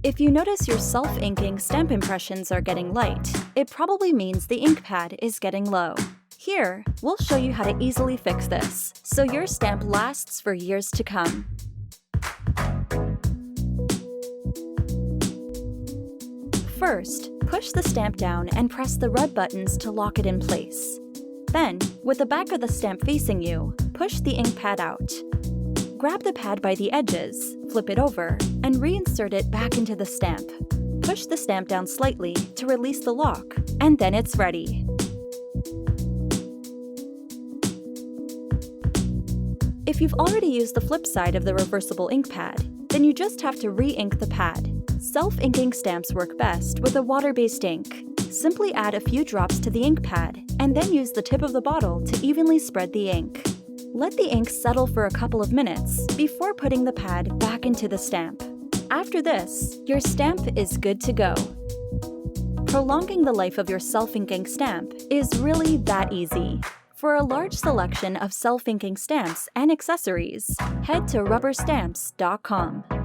If you notice your self-inking stamp impressions are getting light, it probably means the ink pad is getting low. Here, we'll show you how to easily fix this, so your stamp lasts for years to come. First, push the stamp down and press the red buttons to lock it in place. Then, with the back of the stamp facing you, push the ink pad out. Grab the pad by the edges, flip it over, and reinsert it back into the stamp. Push the stamp down slightly to release the lock, and then it's ready. If you've already used the flip side of the reversible ink pad, then you just have to re-ink the pad. Self-inking stamps work best with a water-based ink. Simply add a few drops to the ink pad, and then use the tip of the bottle to evenly spread the ink. Let the ink settle for a couple of minutes before putting the pad back into the stamp. After this, your stamp is good to go. Prolonging the life of your self-inking stamp is really that easy. For a large selection of self-inking stamps and accessories, head to RubberStamps.com.